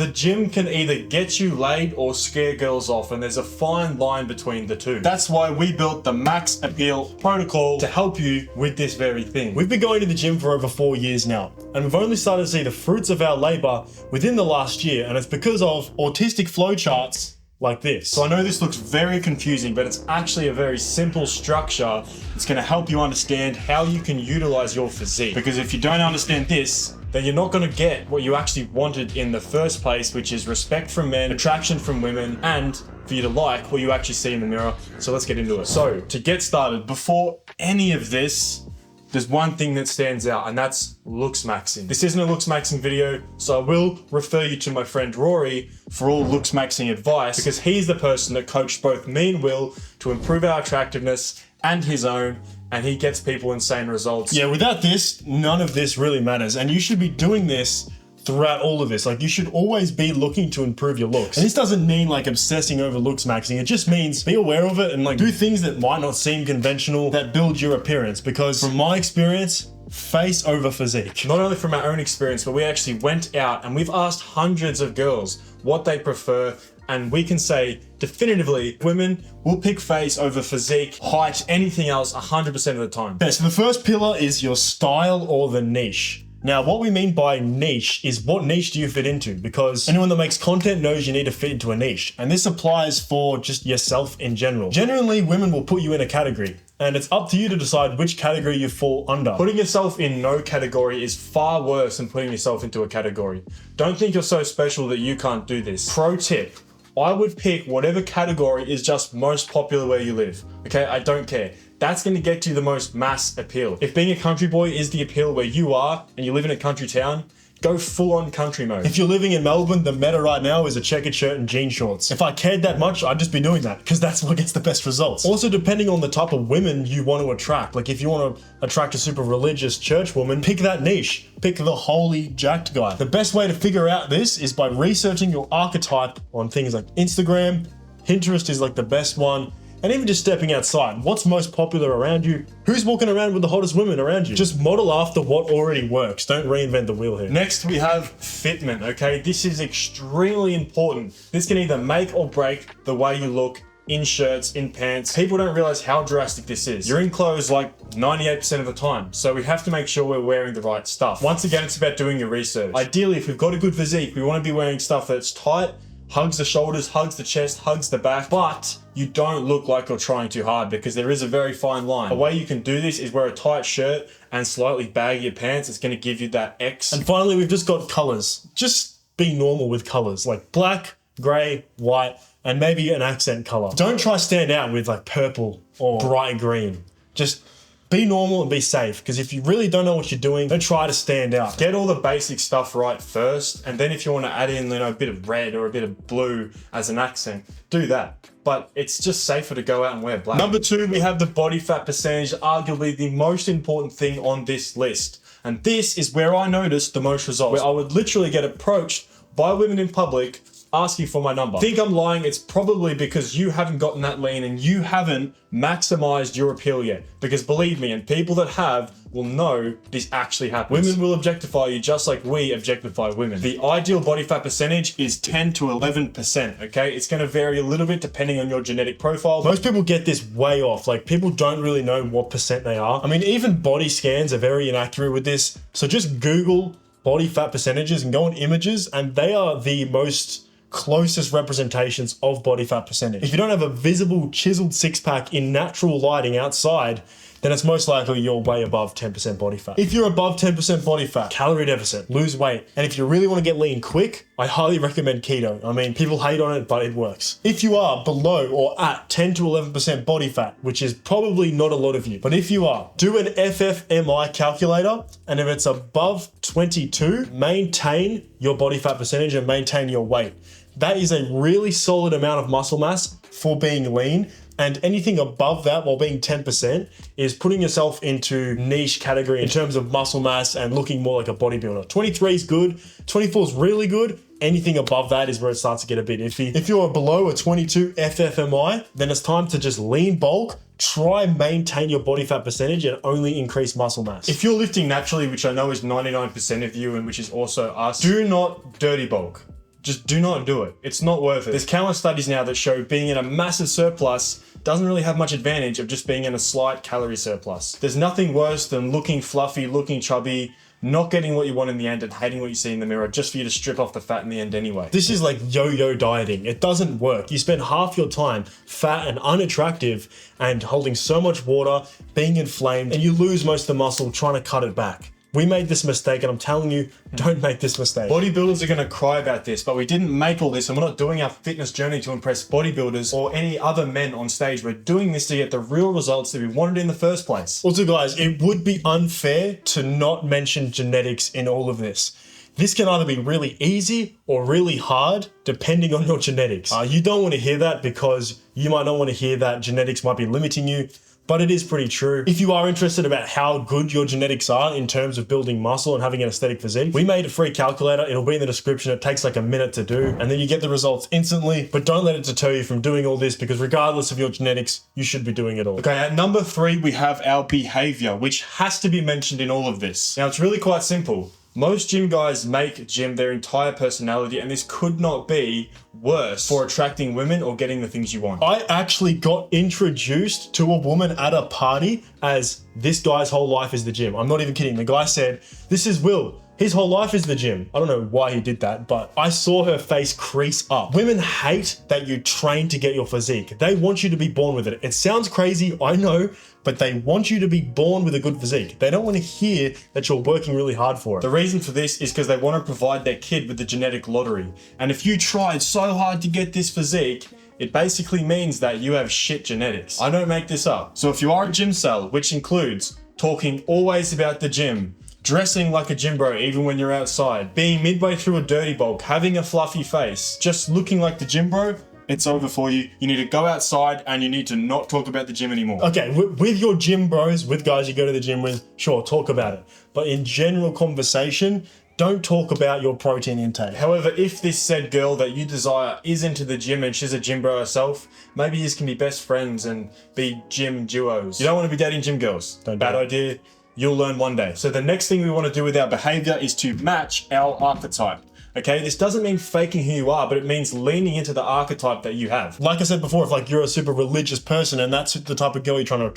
The gym can either get you laid or scare girls off, and there's a fine line between the two. That's why we built the Max Appeal protocol to help you with this very thing. We've been going to the gym for over 4 years now, and we've only started to see the fruits of our labor within the last year, and it's because of autistic flowcharts like this. So I know this looks very confusing, but it's actually a very simple structure. It's gonna help you understand how you can utilize your physique. Because if you don't understand this, then you're not gonna get what you actually wanted in the first place, which is respect from men, attraction from women, and for you to like what you actually see in the mirror. So let's get into it. So to get started, before any of this, there's one thing that stands out, and that's looks maxing. This isn't a looks maxing video, so I will refer you to my friend Rory for all looks maxing advice, because he's the person that coached both me and Will to improve our attractiveness and his own, and he gets people insane results. Yeah, without this, none of this really matters, and you should be doing this throughout all of this. Like, you should always be looking to improve your looks. And this doesn't mean like obsessing over looks maxing. It just means be aware of it and like do things that might not seem conventional that build your appearance. Because from my experience, face over physique. Not only from our own experience, but we actually went out and we've asked hundreds of girls what they prefer. And we can say definitively, women will pick face over physique, height, anything else 100% of the time. Okay, so the first pillar is your style or the niche. Now, what we mean by niche is what niche do you fit into? Because anyone that makes content knows you need to fit into a niche. And this applies for just yourself in general. Generally, women will put you in a category, and it's up to you to decide which category you fall under. Putting yourself in no category is far worse than putting yourself into a category. Don't think you're so special that you can't do this. Pro tip, I would pick whatever category is just most popular where you live. Okay, I don't care. That's going to get you the most mass appeal. If being a country boy is the appeal where you are and you live in a country town, go full on country mode. If you're living in Melbourne, the meta right now is a checkered shirt and jean shorts. If I cared that much, I'd just be doing that because that's what gets the best results. Also, depending on the type of women you want to attract, like if you want to attract a super religious church woman, pick that niche. Pick the holy jacked guy. The best way to figure out this is by researching your archetype on things like Instagram. Pinterest is like the best one. And even just stepping outside, what's most popular around you? Who's walking around with the hottest women around you? Just model after what already works. Don't reinvent the wheel here. Next, we have fitment, okay? This is extremely important. This can either make or break the way you look in shirts, in pants. People don't realize how drastic this is. You're in clothes like 98% of the time, so we have to make sure we're wearing the right stuff. Once again, it's about doing your research. Ideally, if we've got a good physique, we want to be wearing stuff that's tight, hugs the shoulders, hugs the chest, hugs the back, but you don't look like you're trying too hard because there is a very fine line. A way you can do this is wear a tight shirt and slightly baggy pants. It's going to give you that X. And finally, we've just got colors. Just be normal with colors like black, gray, white, and maybe an accent color. Don't try to stand out with like purple or bright green. Just be normal and be safe, because if you really don't know what you're doing, don't try to stand out. Get all the basic stuff right first, and then if you want to add in, a bit of red or a bit of blue as an accent, do that. But it's just safer to go out and wear black. Number 2, we have the body fat percentage, arguably the most important thing on this list. And this is where I noticed the most results, where I would literally get approached by women in public asking for my number. Think I'm lying? It's probably because you haven't gotten that lean and you haven't maximized your appeal yet. Because believe me, and people that have will know this actually happens. Women will objectify you just like we objectify women. The ideal body fat percentage is 10 to 11%, okay? It's gonna vary a little bit depending on your genetic profile. Most people get this way off. Like, people don't really know what percent they are. I mean, even body scans are very inaccurate with this. So just Google body fat percentages and go on images, and they are the most closest representations of body fat percentage. If you don't have a visible chiseled six-pack in natural lighting outside, then it's most likely you're way above 10% body fat. If you're above 10% body fat, calorie deficit, lose weight. And if you really want to get lean quick, I highly recommend keto. I mean, people hate on it, but it works. If you are below or at 10 to 11% body fat, which is probably not a lot of you, but if you are, do an FFMI calculator. And if it's above 22, maintain your body fat percentage and maintain your weight. That is a really solid amount of muscle mass for being lean. And anything above that while being 10% is putting yourself into niche category in terms of muscle mass and looking more like a bodybuilder. 23 is good, 24 is really good. Anything above that is where it starts to get a bit iffy. If you're below a 22 FFMI, then it's time to just lean bulk, try and maintain your body fat percentage and only increase muscle mass. If you're lifting naturally, which I know is 99% of you and which is also us, do not dirty bulk. just do not do it. It's not worth it. There's countless studies now that show being in a massive surplus doesn't really have much advantage of just being in a slight calorie surplus. There's nothing worse than looking fluffy, looking chubby, not getting what you want in the end and hating what you see in the mirror just for you to strip off the fat in the end anyway. This is like yo-yo dieting. It doesn't work. You spend half your time fat and unattractive and holding so much water, being inflamed, and you lose most of the muscle trying to cut it back. We made this mistake, and I'm telling you, don't make this mistake. Bodybuilders are gonna cry about this, but we didn't make all this, and we're not doing our fitness journey to impress bodybuilders or any other men on stage. We're doing this to get the real results that we wanted in the first place. Also, guys, it would be unfair to not mention genetics in all of this. This can either be really easy or really hard, depending on your genetics. You don't want to hear that because you might not want to hear that genetics might be limiting you. But it is pretty true. If you are interested about how good your genetics are in terms of building muscle and having an aesthetic physique, we made a free calculator. It'll be in the description. It takes like a minute to do, and then you get the results instantly. But don't let it deter you from doing all this, because regardless of your genetics, you should be doing it all. Okay, at number 3, we have our behavior, which has to be mentioned in all of this. Now, it's really quite simple. Most gym guys make gym their entire personality, and this could not be worse for attracting women or getting the things you want. I actually got introduced to a woman at a party as this guy's whole life is the gym. I'm not even kidding. The guy said, "This is Will. His whole life is the gym." I don't know why he did that, but I saw her face crease up. Women hate that you train to get your physique. They want you to be born with it. It sounds crazy, I know, but they want you to be born with a good physique. They don't want to hear that you're working really hard for it. The reason for this is because they want to provide their kid with the genetic lottery. And if you tried so hard to get this physique, it basically means that you have shit genetics. I don't make this up. So if you are a gym cell, which includes talking always about the gym, dressing like a gym bro even when you're outside, being midway through a dirty bulk, having a fluffy face, just looking like the gym bro, it's over for you. You need to go outside and you need to not talk about the gym anymore. Okay, with your gym bros, with guys you go to the gym with, sure, talk about it. But in general conversation, don't talk about your protein intake. However, if this said girl that you desire is into the gym and she's a gym bro herself, maybe you can be best friends and be gym duos. You don't want to be dating gym girls. Bad idea. You'll learn one day. So the next thing we want to do with our behavior is to match our archetype. Okay, this doesn't mean faking who you are, but it means leaning into the archetype that you have. Like I said before, if like you're a super religious person and that's the type of girl you're trying to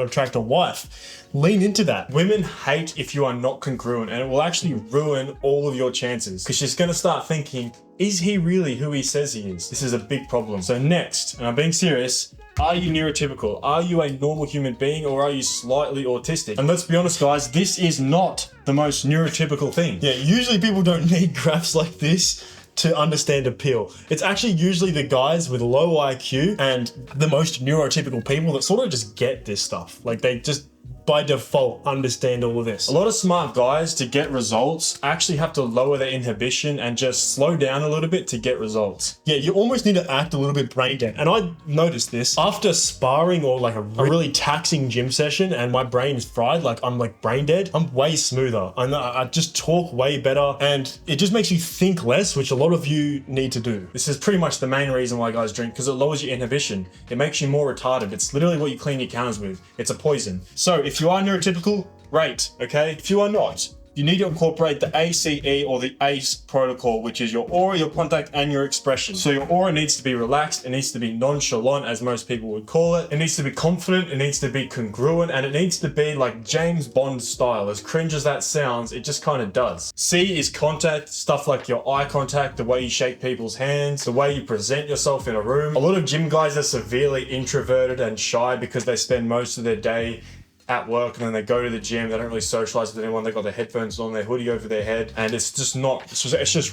attract a wife, lean into that. Women hate if you are not congruent, and it will actually ruin all of your chances because she's gonna start thinking, is he really who he says he is? This is a big problem. So next, and I'm being serious, are you neurotypical? Are you a normal human being, or are you slightly autistic? And let's be honest, guys, this is not the most neurotypical thing. Yeah, usually people don't need graphs like this to understand appeal. It's actually usually the guys with low IQ and the most neurotypical people that sort of just get this stuff. Like they just by default understand all of this. A lot of smart guys, to get results, actually have to lower their inhibition and just slow down a little bit to get results. Yeah, you almost need to act a little bit brain dead. And I noticed this after sparring or like a really taxing gym session and my brain is fried, like I'm like brain dead, I'm way smoother. I just talk way better and it just makes you think less, which a lot of you need to do. This is pretty much the main reason why guys drink, because it lowers your inhibition. It makes you more retarded. It's literally what you clean your counters with. It's a poison. So if you are neurotypical, great, okay? If you are not, you need to incorporate the ACE or the ACE protocol, which is your aura, your contact, and your expression. So your aura needs to be relaxed, it needs to be nonchalant, as most people would call it. It needs to be confident, it needs to be congruent, and it needs to be like James Bond style. As cringe as that sounds, it just kind of does. C is contact, stuff like your eye contact, the way you shake people's hands, the way you present yourself in a room. A lot of gym guys are severely introverted and shy because they spend most of their day at work and then they go to the gym. They don't really socialize with anyone. They got their headphones on, their hoodie over their head, and it's just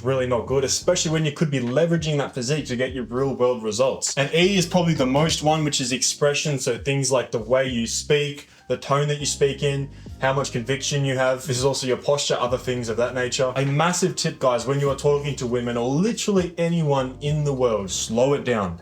really not good, especially when you could be leveraging that physique to get your real world results. And E is probably the most one, which is expression. So things like the way you speak, the tone that you speak in, how much conviction you have. This is also your posture, other things of that nature. A massive tip, guys, when you are talking to women or literally anyone in the world, slow it down.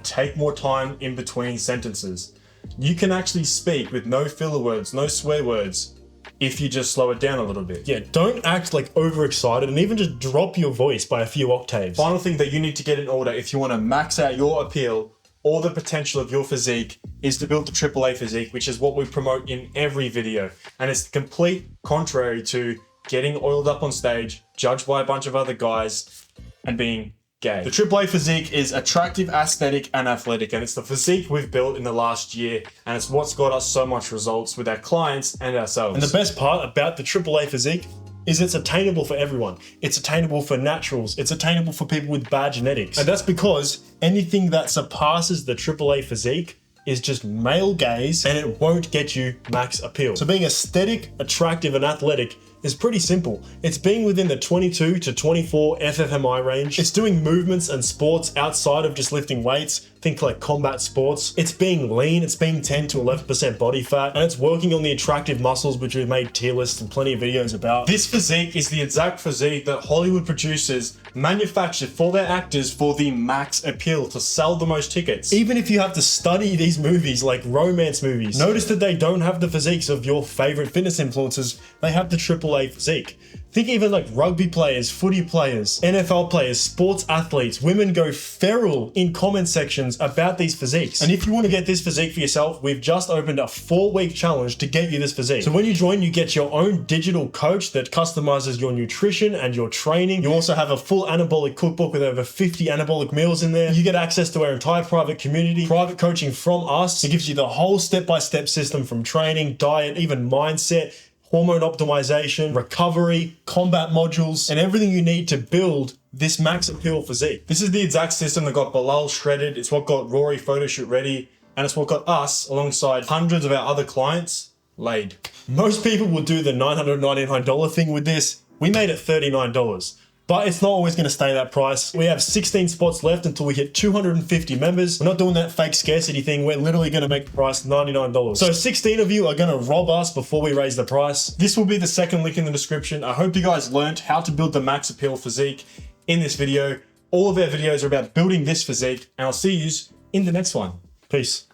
Take more time in between sentences. You can actually speak with no filler words, no swear words, if you just slow it down a little bit. Yeah, don't act like overexcited and even just drop your voice by a few octaves. Final thing that you need to get in order if you want to max out your appeal or the potential of your physique is to build the AAA physique, which is what we promote in every video. And it's the complete contrary to getting oiled up on stage, judged by a bunch of other guys, and being gay. The AAA physique is attractive, aesthetic, and athletic, and it's the physique we've built in the last year, and it's what's got us so much results with our clients and ourselves. And the best part about the AAA physique is it's attainable for everyone. It's attainable for naturals. It's attainable for people with bad genetics. And that's because anything that surpasses the AAA physique is just male gaze, and it won't get you max appeal. So being aesthetic, attractive, and athletic is pretty simple. It's being within the 22 to 24 FFMI range. It's doing movements and sports outside of just lifting weights. Think like combat sports. It's being lean. It's being 10 to 11% body fat, and it's working on the attractive muscles, which we've made tier lists and plenty of videos about. This physique is the exact physique that Hollywood producers manufacture for their actors for the max appeal to sell the most tickets. Even if you have to study these movies like romance movies, notice that they don't have the physiques of your favorite fitness influencers. They have the AAA physique. Think even like rugby players, footy players, NFL players, sports athletes. Women go feral in comment sections about these physiques. And if you want to get this physique for yourself, we've just opened a 4-week challenge to get you this physique. So when you join, you get your own digital coach that customizes your nutrition and your training. You also have a full anabolic cookbook with over 50 anabolic meals in there. You get access to our entire private community, private coaching from us. It gives you the whole step-by-step system from training, diet, even mindset, hormone optimization, recovery, combat modules, and everything you need to build this max appeal physique. This is the exact system that got Bilal shredded. It's what got Rory photo shoot ready, and it's what got us, alongside hundreds of our other clients, laid. Most people will do the $999 thing with this. We made it $39. But it's not always going to stay that price. We have 16 spots left until we hit 250 members. We're not doing that fake scarcity thing. We're literally going to make the price $99. So 16 of you are going to rob us before we raise the price. This will be the second link in the description. I hope you guys learned how to build the max appeal physique in this video. All of our videos are about building this physique, and I'll see you in the next one. Peace.